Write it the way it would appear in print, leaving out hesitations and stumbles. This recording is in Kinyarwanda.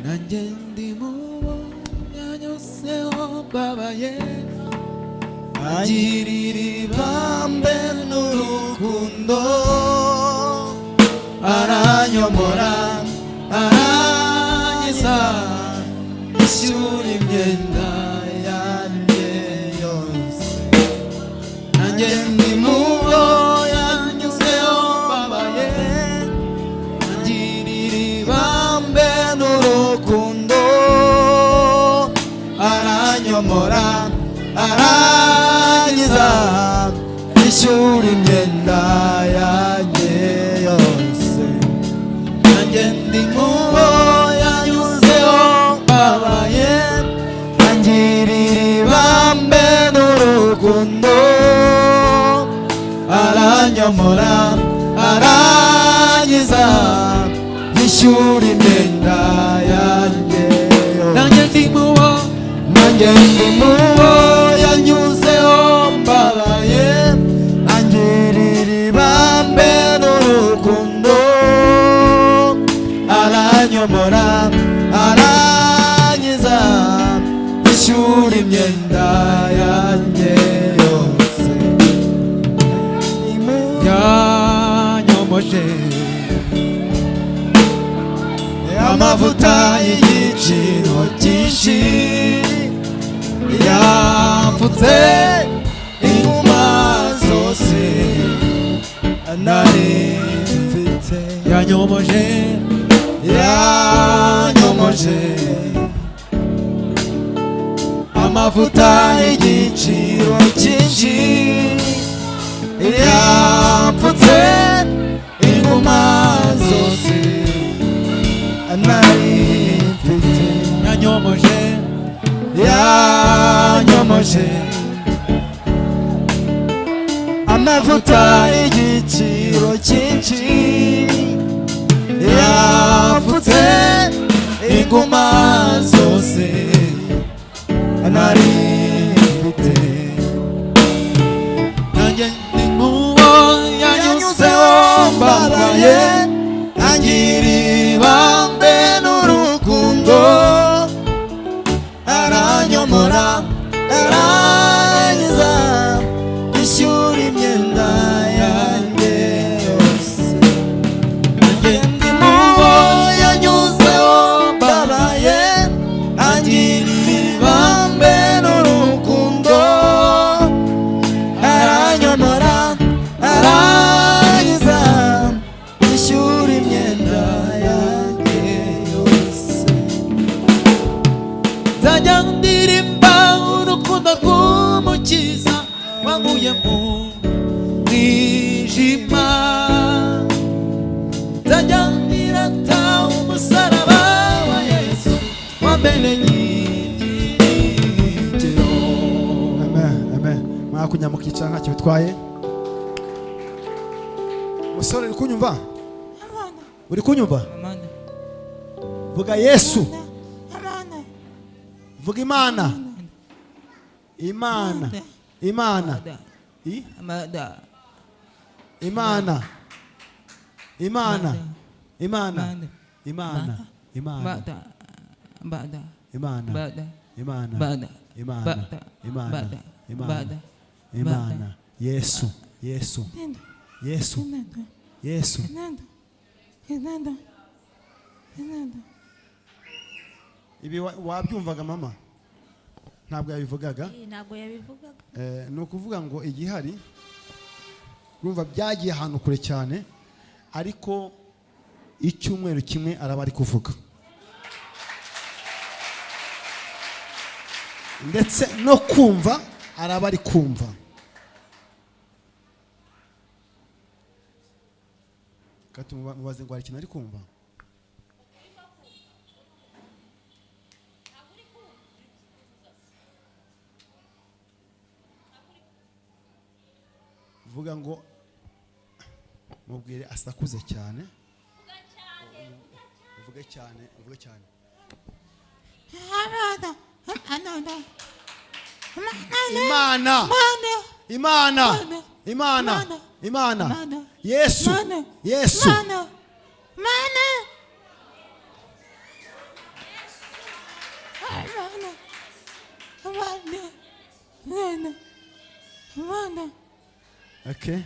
nanjye ndi mubo yanyoseho babaye agirira ibambe n'urukundo aranyomora arangiza ishyura imyenda yanjye yose nanjye ndi mubo yanyuzeho babaye agirira ibambe n'urukundo aranyomora arangiza ishyura imyenda yanjye yose nanjye ndi mubo yanyuzeho babaye angirira ibambe n'urukundo aranyomora arangiza ishyura imyenda yanjye nanjye ndi mubo yanyuzeho mbabaye angirira ibambe n'urukundo aranyomora arangiza ishyura imyenda yanjye yose yanyomoje amavuta y'igiciro cyinshi yapfutse inguma zose nari mfite yanyomoje amavuta y'igiciro cyinshi yapfutse inguma zose nari mfite yanyomoje amavuta y'igiciro cyinshi yapfutse inguma zose nari mfite nanjye ndi mubo yanyuzeho mbabaye angirira ibambe n'urukundo aranyomora arangiza ishyura imyenda yanjye yose nanjye ndi mubo yanyuzeho mbabaye angirira ibambe n'urukundo aranyomora arangiza ishyura imyenda yanjye yose nzajya ndirimba urukundo rw'umukiza wankuye mu mwijima nzajya ndirata umusaraba wa Yesu wamenye igitero. Amen. Mwakunya mukicara ntacyo bitwaye. Musore uri kunyumva? Uri kunyumva? Vuga Yesu. Vuga Imana. Imana. Imana. Imana. Imana. Imana. Imana. Imana. Imana. Imana. Imana. Imana. Imana. Yesu. Yesu. Yesu. Yesu. Ibi wabyumvaga mama? Ntabwo yabivugaga? Ntabwo yabivugaga. Ni ukuvuga ngo igihari urumva byagiye ahantu kure cyane ariko icyumweru kimwe araba ari kuvuga ndetse no kumva araba ari kumva. Kati mubaze ngo hari ikintu ari kumva. Vuga ngo mubwire asakuze cyane. Vuga cyane. Imana. Yesu. Okay.